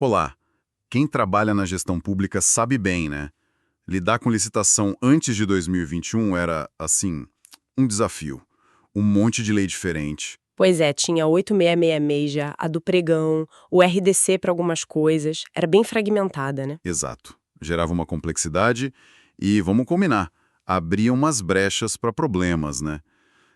Olá, quem trabalha na gestão pública sabe bem, né? Lidar com licitação antes de 2021 era, assim, um desafio. Um monte de lei diferente. Pois é, tinha 8666 já, a do pregão, o RDC para algumas coisas, era bem fragmentada, né? Exato. Gerava uma complexidade e, vamos combinar, abria umas brechas para problemas, né?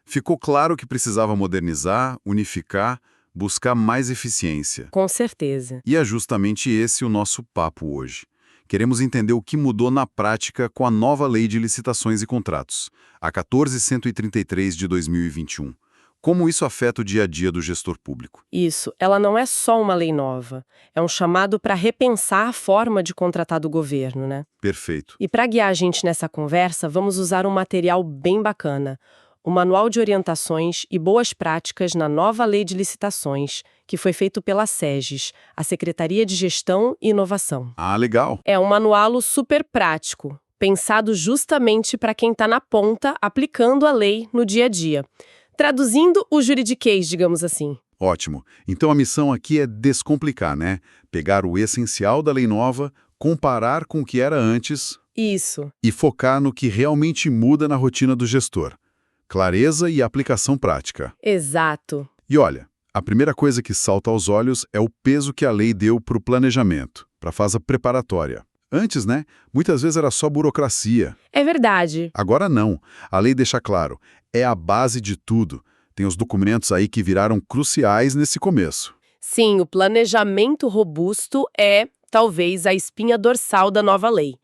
Ficou claro que precisava modernizar, unificar, buscar mais eficiência. Com certeza. E é justamente esse o nosso papo hoje. Queremos entender o que mudou na prática com a nova Lei de Licitações e Contratos, a 14.133 de 2021. Como isso afeta o dia a dia do gestor público? Isso, ela não é só uma lei nova, é um chamado para repensar a forma de contratar do governo, né? Perfeito. E para guiar a gente nessa conversa, vamos usar um material bem bacana, o Manual de Orientações e Boas Práticas na nova Lei de Licitações, que foi feito pela SEGES, a Secretaria de Gestão e Inovação. Ah, legal. É um manual super prático, pensado justamente para quem está na ponta aplicando a lei no dia a dia. Traduzindo o juridiquês, digamos assim. Ótimo. Então a missão aqui é descomplicar, né? Pegar o essencial da lei nova, comparar com o que era antes Isso. e focar no que realmente muda na rotina do gestor. Clareza e aplicação prática. Exato. E olha, a primeira coisa que salta aos olhos é o peso que a lei deu para o planejamento, para a fase preparatória. Antes, né, muitas vezes era só burocracia. É verdade. Agora não. A lei deixa claro, é a base de tudo. Tem os documentos aí que viraram cruciais nesse começo. Sim, o planejamento robusto é, talvez, a espinha dorsal da nova lei.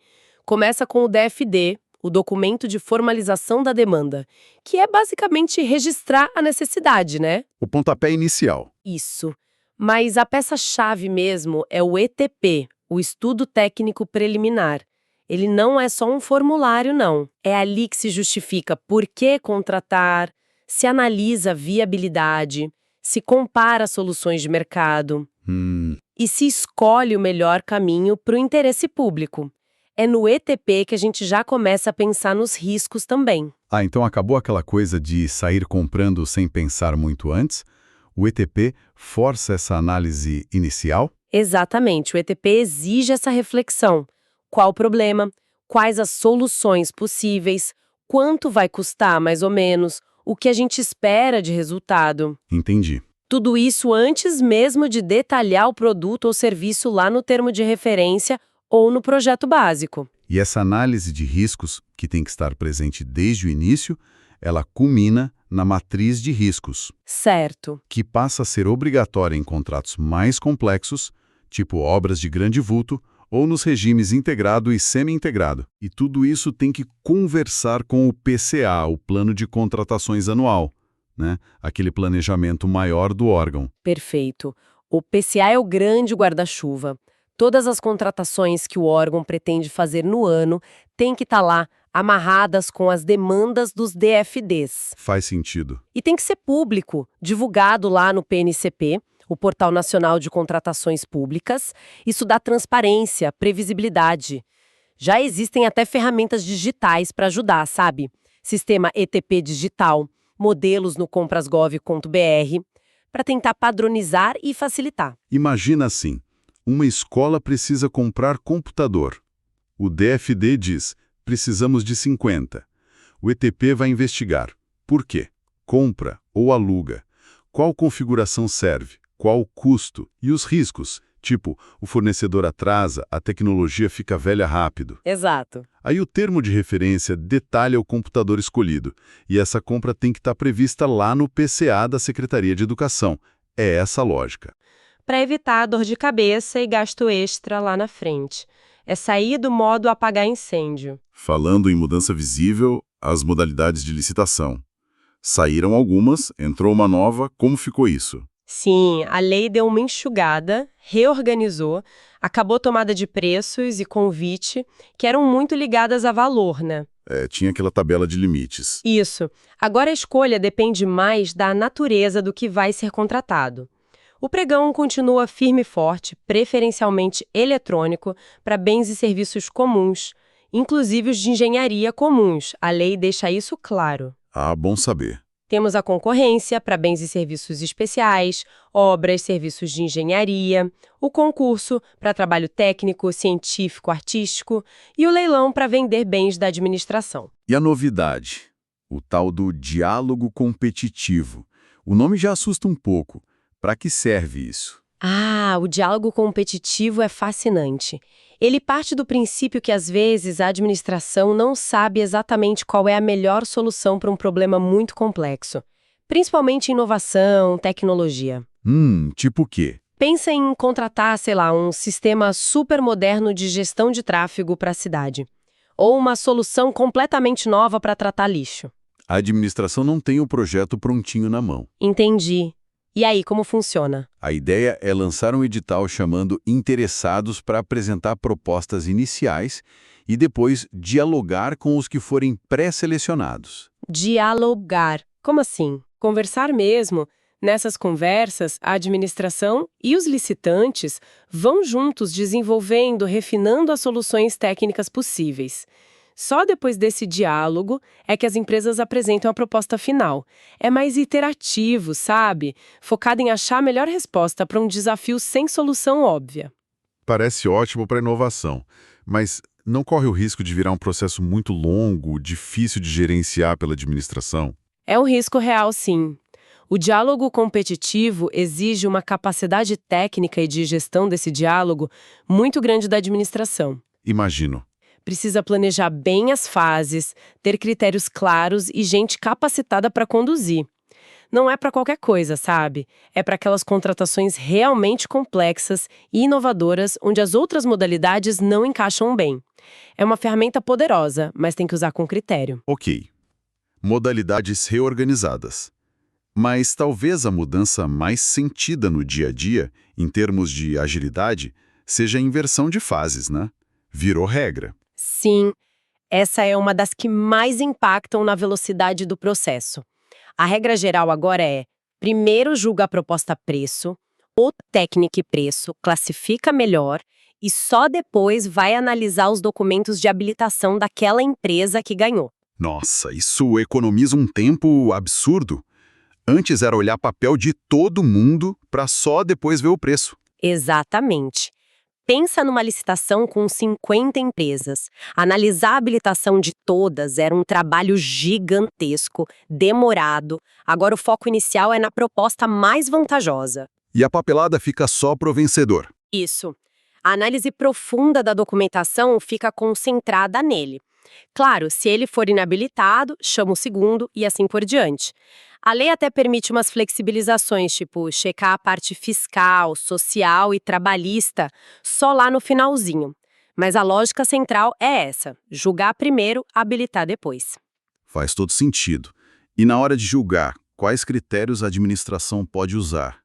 Começa com o DFD, o Documento de Formalização da Demanda, que é basicamente registrar a necessidade, né? O pontapé inicial. Isso. Mas a peça-chave mesmo é o ETP, o Estudo Técnico Preliminar. Ele não é só um formulário, não. É ali que se justifica por que contratar, se analisa a viabilidade, se compara soluções de mercado e se escolhe o melhor caminho para o interesse público. É no ETP que a gente já começa a pensar nos riscos também. Ah, então acabou aquela coisa de sair comprando sem pensar muito antes? O ETP força essa análise inicial? Exatamente, o ETP exige essa reflexão. Qual o problema? Quais as soluções possíveis? Quanto vai custar, mais ou menos? O que a gente espera de resultado? Entendi. Tudo isso antes mesmo de detalhar o produto ou serviço lá no termo de referência ou no projeto básico. E essa análise de riscos, que tem que estar presente desde o início, ela culmina na matriz de riscos, Certo. que passa a ser obrigatória em contratos mais complexos, tipo obras de grande vulto, ou nos regimes integrado e semi-integrado. E tudo isso tem que conversar com o PCA, o Plano de Contratações Anual, né? Aquele planejamento maior do órgão. Perfeito. O PCA é o grande guarda-chuva. Todas as contratações que o órgão pretende fazer no ano têm que estar lá, amarradas com as demandas dos DFDs. Faz sentido. E tem que ser público, divulgado lá no PNCP, o Portal Nacional de Contratações Públicas. Isso dá transparência, previsibilidade. Já existem até ferramentas digitais para ajudar, sabe? Sistema ETP digital, modelos no comprasgov.br, para tentar padronizar e facilitar. Imagina assim, uma escola precisa comprar computador. O DFD diz, precisamos de 50. O ETP vai investigar. Por quê? Compra ou aluga? Qual configuração serve? Qual o custo? E os riscos? Tipo, o fornecedor atrasa, a tecnologia fica velha rápido. Exato. Aí o termo de referência detalha o computador escolhido, e essa compra tem que estar prevista lá no PCA da Secretaria de Educação. É essa a lógica. Para evitar dor de cabeça e gasto extra lá na frente. É sair do modo apagar incêndio. Falando em mudança visível, as modalidades de licitação. Saíram algumas, entrou uma nova, como ficou isso? Sim, a lei deu uma enxugada, reorganizou, acabou tomada de preços e convite, que eram muito ligadas a valor, né? Tinha aquela tabela de limites. Isso. Agora a escolha depende mais da natureza do que vai ser contratado. O pregão continua firme e forte, preferencialmente eletrônico, para bens e serviços comuns, inclusive os de engenharia comuns. A lei deixa isso claro. Ah, bom saber. Temos a concorrência para bens e serviços especiais, obras, serviços de engenharia, o concurso para trabalho técnico, científico, artístico e o leilão para vender bens da administração. E a novidade? O tal do diálogo competitivo. O nome já assusta um pouco. Para que serve isso? O diálogo competitivo é fascinante. Ele parte do princípio que, às vezes, a administração não sabe exatamente qual é a melhor solução para um problema muito complexo, principalmente inovação, tecnologia. Tipo o quê? Pensa em contratar, sei lá, um sistema super moderno de gestão de tráfego para a cidade, ou uma solução completamente nova para tratar lixo. A administração não tem o projeto prontinho na mão. Entendi. E aí, como funciona? A ideia é lançar um edital chamando interessados para apresentar propostas iniciais e depois dialogar com os que forem pré-selecionados. Dialogar. Como assim? Conversar mesmo? Nessas conversas, a administração e os licitantes vão juntos desenvolvendo, refinando as soluções técnicas possíveis. Só depois desse diálogo é que as empresas apresentam a proposta final. É mais iterativo, sabe? Focado em achar a melhor resposta para um desafio sem solução óbvia. Parece ótimo para inovação, mas não corre o risco de virar um processo muito longo, difícil de gerenciar pela administração? É um risco real, sim. O diálogo competitivo exige uma capacidade técnica e de gestão desse diálogo muito grande da administração. Imagino. Precisa planejar bem as fases, ter critérios claros e gente capacitada para conduzir. Não é para qualquer coisa, sabe? É para aquelas contratações realmente complexas e inovadoras onde as outras modalidades não encaixam bem. É uma ferramenta poderosa, mas tem que usar com critério. Ok. Modalidades reorganizadas. Mas talvez a mudança mais sentida no dia a dia, em termos de agilidade, seja a inversão de fases, né? Virou regra. Sim, essa é uma das que mais impactam na velocidade do processo. A regra geral agora é: primeiro julga a proposta preço, ou técnica e preço, classifica melhor e só depois vai analisar os documentos de habilitação daquela empresa que ganhou. Nossa, isso economiza um tempo absurdo. Antes era olhar papel de todo mundo para só depois ver o preço. Exatamente. Pensa numa licitação com 50 empresas. Analisar a habilitação de todas era um trabalho gigantesco, demorado. Agora o foco inicial é na proposta mais vantajosa. E a papelada fica só pro vencedor. Isso. A análise profunda da documentação fica concentrada nele. Claro, se ele for inabilitado, chama o segundo e assim por diante. A lei até permite umas flexibilizações, tipo checar a parte fiscal, social e trabalhista só lá no finalzinho. Mas a lógica central é essa: julgar primeiro, habilitar depois. Faz todo sentido. E na hora de julgar, quais critérios a administração pode usar?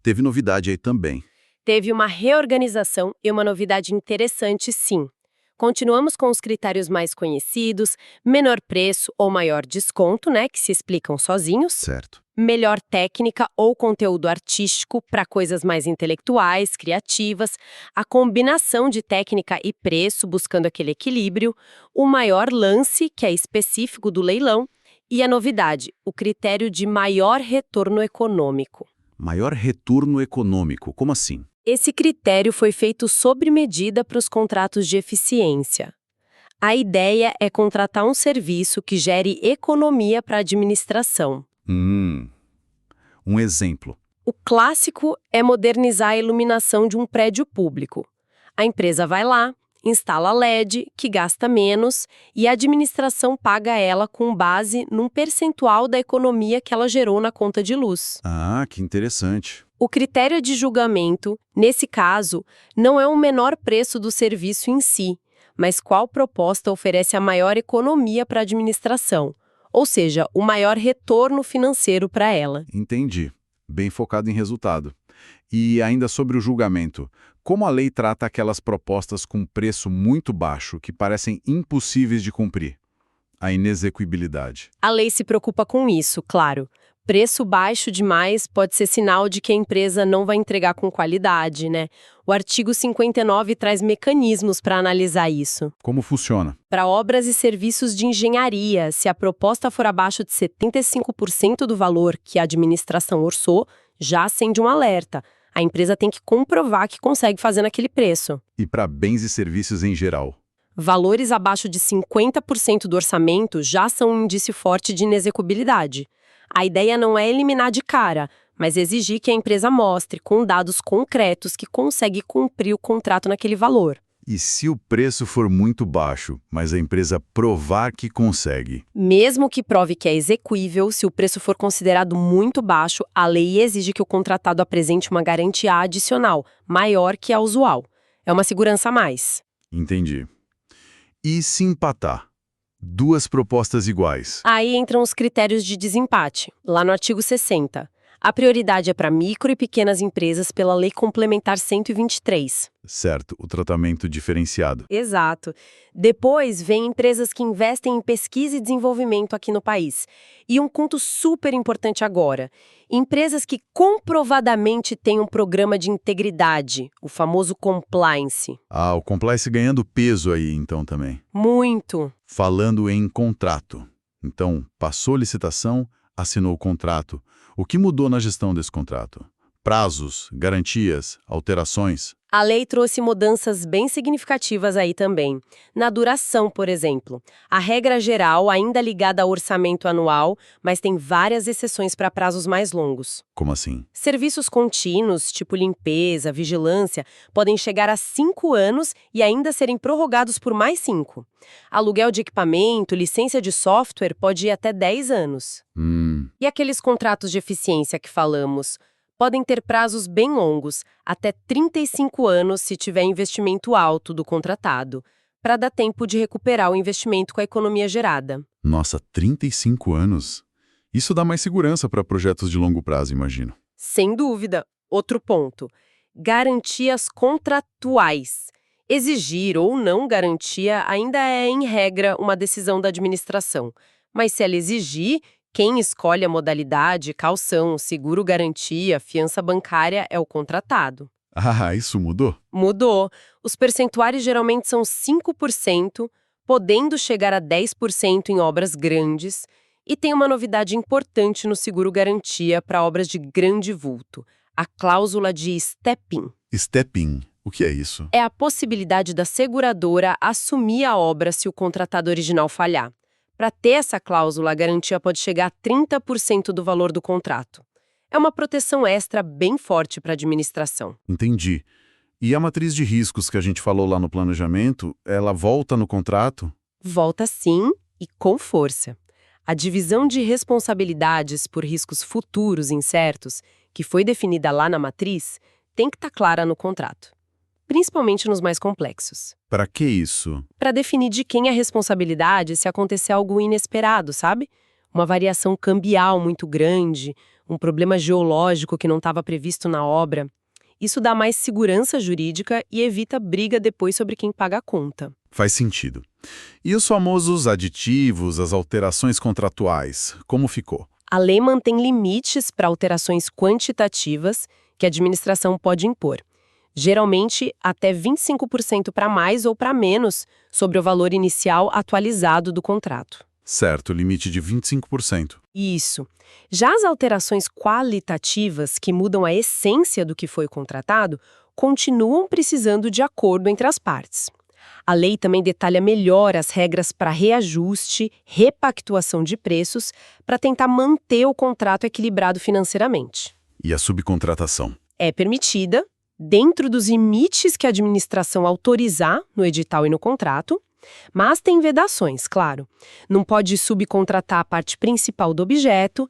Teve novidade aí também. Teve uma reorganização e uma novidade interessante, sim. Continuamos com os critérios mais conhecidos: menor preço ou maior desconto, que se explicam sozinhos. Certo. Melhor técnica ou conteúdo artístico para coisas mais intelectuais, criativas, a combinação de técnica e preço buscando aquele equilíbrio, o maior lance, que é específico do leilão, e a novidade, o critério de maior retorno econômico. Maior retorno econômico, como assim? Esse critério foi feito sob medida para os contratos de eficiência. A ideia é contratar um serviço que gere economia para a administração. Um exemplo. O clássico é modernizar a iluminação de um prédio público. A empresa vai lá, instala LED, que gasta menos, e a administração paga ela com base num percentual da economia que ela gerou na conta de luz. Ah, que interessante. O critério de julgamento, nesse caso, não é o menor preço do serviço em si, mas qual proposta oferece a maior economia para a administração, ou seja, o maior retorno financeiro para ela. Entendi. Bem focado em resultado. E ainda sobre o julgamento, como a lei trata aquelas propostas com preço muito baixo que parecem impossíveis de cumprir? A inexequibilidade. A lei se preocupa com isso, claro. Preço baixo demais pode ser sinal de que a empresa não vai entregar com qualidade, né? O artigo 59 traz mecanismos para analisar isso. Como funciona? Para obras e serviços de engenharia, se a proposta for abaixo de 75% do valor que a administração orçou, já acende um alerta. A empresa tem que comprovar que consegue fazer naquele preço. E para bens e serviços em geral? Valores abaixo de 50% do orçamento já são um indício forte de inexecuibilidade. A ideia não é eliminar de cara, mas exigir que a empresa mostre, com dados concretos, que consegue cumprir o contrato naquele valor. E se o preço for muito baixo, mas a empresa provar que consegue? Mesmo que prove que é execuível, se o preço for considerado muito baixo, a lei exige que o contratado apresente uma garantia adicional, maior que a usual. É uma segurança a mais. Entendi. E se empatar? Duas propostas iguais. Aí entram os critérios de desempate, lá no artigo 60. A prioridade é para micro e pequenas empresas pela Lei Complementar 123. Certo, o tratamento diferenciado. Exato. Depois vem empresas que investem em pesquisa e desenvolvimento aqui no país. E um ponto super importante agora: empresas que comprovadamente têm um programa de integridade, o famoso compliance. Ah, o compliance ganhando peso aí então também. Muito. Falando em contrato. Então, passou licitação, assinou o contrato. O que mudou na gestão desse contrato? Prazos, garantias, alterações? A lei trouxe mudanças bem significativas aí também. Na duração, por exemplo. A regra geral ainda ligada ao orçamento anual, mas tem várias exceções para prazos mais longos. Como assim? Serviços contínuos, tipo limpeza, vigilância, podem chegar a 5 anos e ainda serem prorrogados por mais 5. Aluguel de equipamento, licença de software pode ir até 10 anos. E aqueles contratos de eficiência que falamos? Podem ter prazos bem longos, até 35 anos se tiver investimento alto do contratado, para dar tempo de recuperar o investimento com a economia gerada. Nossa, 35 anos? Isso dá mais segurança para projetos de longo prazo, imagino. Sem dúvida. Outro ponto: garantias contratuais. Exigir ou não garantia ainda é, em regra, uma decisão da administração. Mas se ela exigir, quem escolhe a modalidade, caução, seguro-garantia, fiança bancária é o contratado. Ah, isso mudou? Mudou. Os percentuais geralmente são 5%, podendo chegar a 10% em obras grandes, e tem uma novidade importante no seguro-garantia para obras de grande vulto: a cláusula de step-in. Step-in. O que é isso? É a possibilidade da seguradora assumir a obra se o contratado original falhar. Para ter essa cláusula, a garantia pode chegar a 30% do valor do contrato. É uma proteção extra bem forte para a administração. Entendi. E a matriz de riscos que a gente falou lá no planejamento, ela volta no contrato? Volta sim, e com força. A divisão de responsabilidades por riscos futuros incertos, que foi definida lá na matriz, tem que estar clara no contrato, principalmente nos mais complexos. Para que isso? Para definir de quem é a responsabilidade se acontecer algo inesperado, sabe? Uma variação cambial muito grande, um problema geológico que não estava previsto na obra. Isso dá mais segurança jurídica e evita briga depois sobre quem paga a conta. Faz sentido. E os famosos aditivos, as alterações contratuais, como ficou? A lei mantém limites para alterações quantitativas que a administração pode impor. Geralmente, até 25% para mais ou para menos sobre o valor inicial atualizado do contrato. Certo, limite de 25%. Isso. Já as alterações qualitativas, que mudam a essência do que foi contratado, continuam precisando de acordo entre as partes. A lei também detalha melhor as regras para reajuste, repactuação de preços, para tentar manter o contrato equilibrado financeiramente. E a subcontratação? É permitida, dentro dos limites que a administração autorizar no edital e no contrato, mas tem vedações, claro. Não pode subcontratar a parte principal do objeto,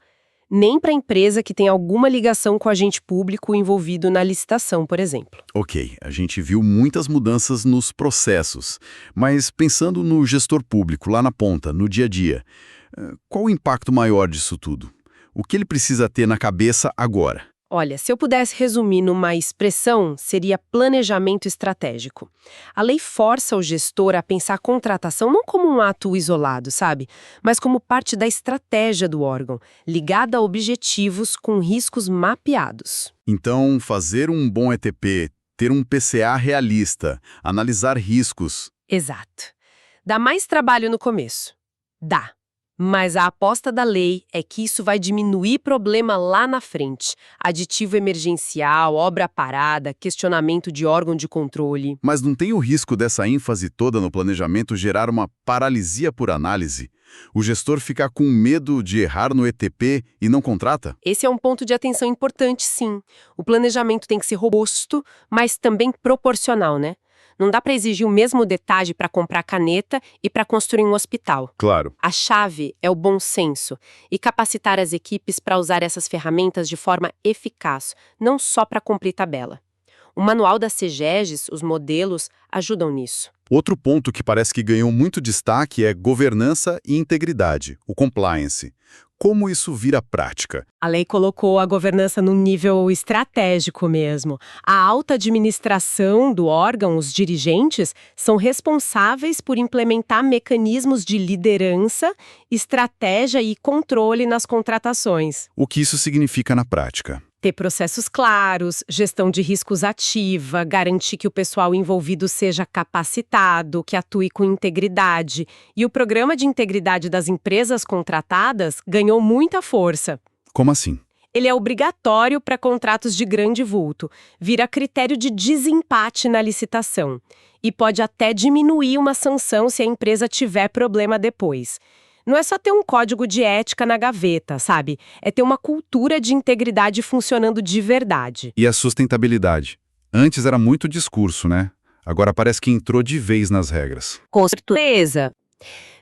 nem para a empresa que tem alguma ligação com o agente público envolvido na licitação, por exemplo. Ok, a gente viu muitas mudanças nos processos, mas pensando no gestor público, lá na ponta, no dia a dia, qual o impacto maior disso tudo? O que ele precisa ter na cabeça agora? Olha, se eu pudesse resumir numa expressão, seria planejamento estratégico. A lei força o gestor a pensar a contratação não como um ato isolado, sabe? Mas como parte da estratégia do órgão, ligada a objetivos com riscos mapeados. Então, fazer um bom ETP, ter um PCA realista, analisar riscos. Exato. Dá mais trabalho no começo. Dá. Mas a aposta da lei é que isso vai diminuir problema lá na frente. Aditivo emergencial, obra parada, questionamento de órgão de controle. Mas não tem o risco dessa ênfase toda no planejamento gerar uma paralisia por análise? O gestor ficar com medo de errar no ETP e não contrata? Esse é um ponto de atenção importante, sim. O planejamento tem que ser robusto, mas também proporcional, né? Não dá para exigir o mesmo detalhe para comprar caneta e para construir um hospital. Claro. A chave é o bom senso e capacitar as equipes para usar essas ferramentas de forma eficaz, não só para cumprir tabela. O manual da CEGES, os modelos, ajudam nisso. Outro ponto que parece que ganhou muito destaque é governança e integridade, o compliance. Como isso vira prática? A lei colocou a governança num nível estratégico mesmo. A alta administração do órgão, os dirigentes, são responsáveis por implementar mecanismos de liderança, estratégia e controle nas contratações. O que isso significa na prática? Ter processos claros, gestão de riscos ativa, garantir que o pessoal envolvido seja capacitado, que atue com integridade. E o programa de integridade das empresas contratadas ganhou muita força. Como assim? Ele é obrigatório para contratos de grande vulto, vira critério de desempate na licitação e pode até diminuir uma sanção se a empresa tiver problema depois. Não é só ter um código de ética na gaveta, sabe? É ter uma cultura de integridade funcionando de verdade. E a sustentabilidade? Antes era muito discurso, né? Agora parece que entrou de vez nas regras. Com certeza.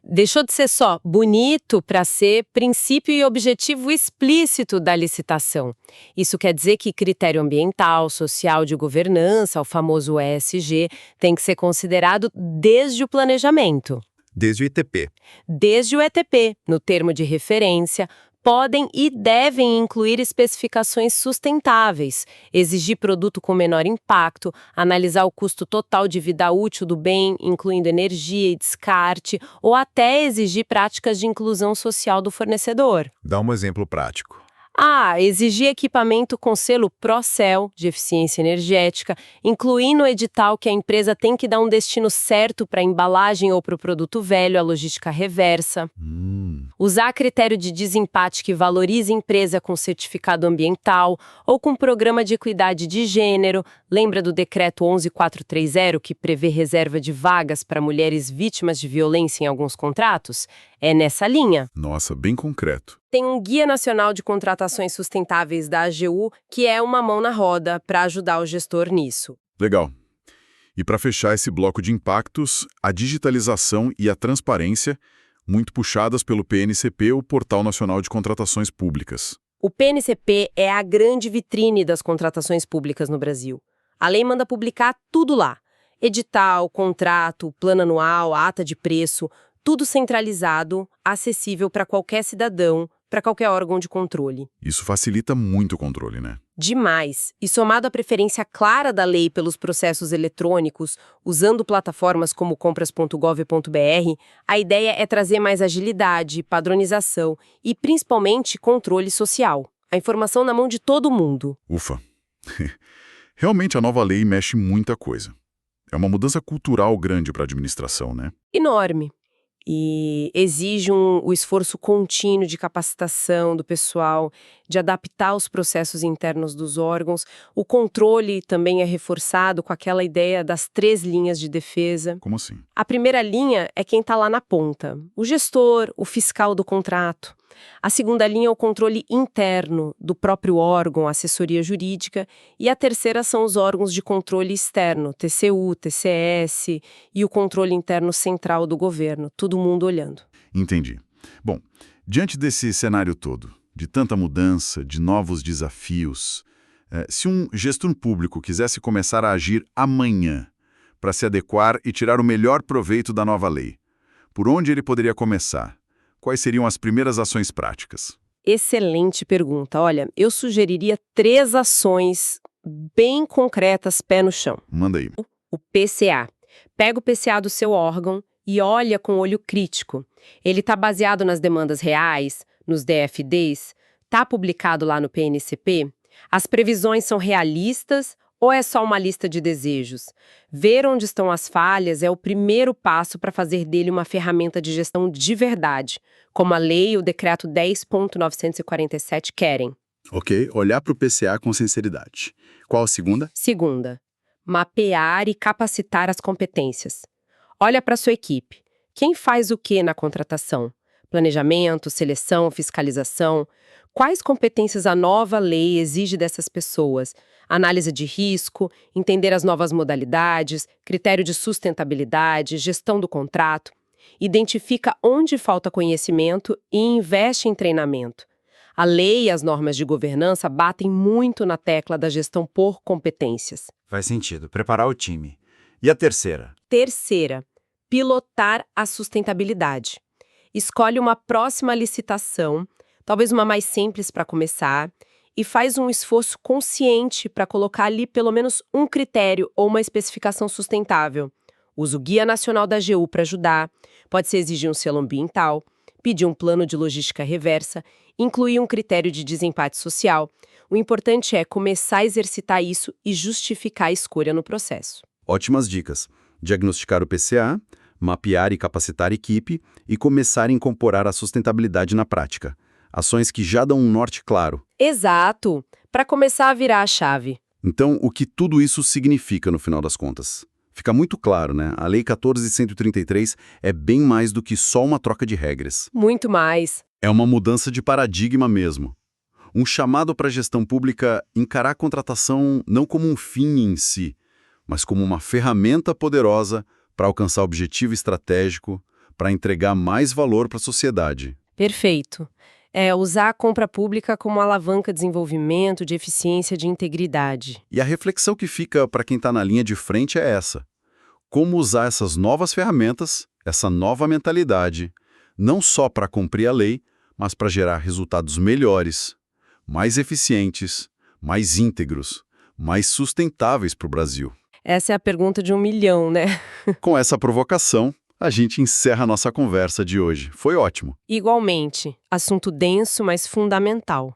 Deixou de ser só bonito para ser princípio e objetivo explícito da licitação. Isso quer dizer que critério ambiental, social, de governança, o famoso ESG, tem que ser considerado desde o planejamento. Desde o ITP. Desde o ETP, no termo de referência, podem e devem incluir especificações sustentáveis, exigir produto com menor impacto, analisar o custo total de vida útil do bem, incluindo energia e descarte, ou até exigir práticas de inclusão social do fornecedor. Dá um exemplo prático. Exigir equipamento com selo Procel, de eficiência energética, incluir no edital que a empresa tem que dar um destino certo para a embalagem ou para o produto velho, a logística reversa. Usar critério de desempate que valorize a empresa com certificado ambiental ou com programa de equidade de gênero. Lembra do decreto 11430, que prevê reserva de vagas para mulheres vítimas de violência em alguns contratos? É nessa linha. Nossa, bem concreto. Tem um Guia Nacional de Contratações Sustentáveis da AGU, que é uma mão na roda para ajudar o gestor nisso. Legal. E para fechar esse bloco de impactos, a digitalização e a transparência, muito puxadas pelo PNCP, o Portal Nacional de Contratações Públicas. O PNCP é a grande vitrine das contratações públicas no Brasil. A lei manda publicar tudo lá. Edital, contrato, plano anual, ata de preço, tudo centralizado, acessível para qualquer cidadão, para qualquer órgão de controle. Isso facilita muito o controle, né? Demais. E somado à preferência clara da lei pelos processos eletrônicos, usando plataformas como compras.gov.br, a ideia é trazer mais agilidade, padronização e, principalmente, controle social. A informação na mão de todo mundo. Ufa. Realmente a nova lei mexe muita coisa. É uma mudança cultural grande para a administração, né? Enorme. E exige o esforço contínuo de capacitação do pessoal, de adaptar os processos internos dos órgãos. O controle também é reforçado com aquela ideia das 3 linhas de defesa. Como assim? A primeira linha é quem está lá na ponta, o gestor, o fiscal do contrato. A segunda linha é o controle interno do próprio órgão, a assessoria jurídica. E a terceira são os órgãos de controle externo, TCU, TCS e o controle interno central do governo, todo mundo olhando. Entendi. Bom, diante desse cenário todo, de tanta mudança, de novos desafios, se um gestor público quisesse começar a agir amanhã para se adequar e tirar o melhor proveito da nova lei, por onde ele poderia começar? Quais seriam as primeiras ações práticas? Excelente pergunta. Olha, eu sugeriria 3 ações bem concretas, pé no chão. Manda aí. O PCA. Pega o PCA do seu órgão e olha com olho crítico. Ele está baseado nas demandas reais, nos DFDs? Está publicado lá no PNCP? As previsões são realistas ou é só uma lista de desejos? Ver onde estão as falhas é o primeiro passo para fazer dele uma ferramenta de gestão de verdade, como a lei e o decreto 10.947 querem. Ok, olhar para o PCA com sinceridade. Qual a segunda? Segunda, mapear e capacitar as competências. Olha para sua equipe. Quem faz o que na contratação? Planejamento, seleção, fiscalização? Quais competências a nova lei exige dessas pessoas? Análise de risco, entender as novas modalidades, critério de sustentabilidade, gestão do contrato. Identifica onde falta conhecimento e investe em treinamento. A lei e as normas de governança batem muito na tecla da gestão por competências. Faz sentido. Preparar o time. E a terceira? Terceira, pilotar a sustentabilidade. Escolhe uma próxima licitação, talvez uma mais simples para começar, e faz um esforço consciente para colocar ali pelo menos um critério ou uma especificação sustentável. Usa o Guia Nacional da AGU para ajudar, pode ser exigir um selo ambiental, pedir um plano de logística reversa, incluir um critério de desempate social. O importante é começar a exercitar isso e justificar a escolha no processo. Ótimas dicas. Diagnosticar o PCA, mapear e capacitar a equipe e começar a incorporar a sustentabilidade na prática. Ações que já dão um norte claro. Exato! Para começar a virar a chave. Então, o que tudo isso significa no final das contas? Fica muito claro, né? A Lei 14.133 é bem mais do que só uma troca de regras. Muito mais. É uma mudança de paradigma mesmo. Um chamado para a gestão pública encarar a contratação não como um fim em si, mas como uma ferramenta poderosa para alcançar objetivo estratégico, para entregar mais valor para a sociedade. Perfeito. É usar a compra pública como alavanca de desenvolvimento, de eficiência, de integridade. E a reflexão que fica para quem está na linha de frente é essa. Como usar essas novas ferramentas, essa nova mentalidade, não só para cumprir a lei, mas para gerar resultados melhores, mais eficientes, mais íntegros, mais sustentáveis para o Brasil. Essa é a pergunta de 1 milhão, né? Com essa provocação, a gente encerra a nossa conversa de hoje. Foi ótimo. Igualmente, assunto denso, mas fundamental.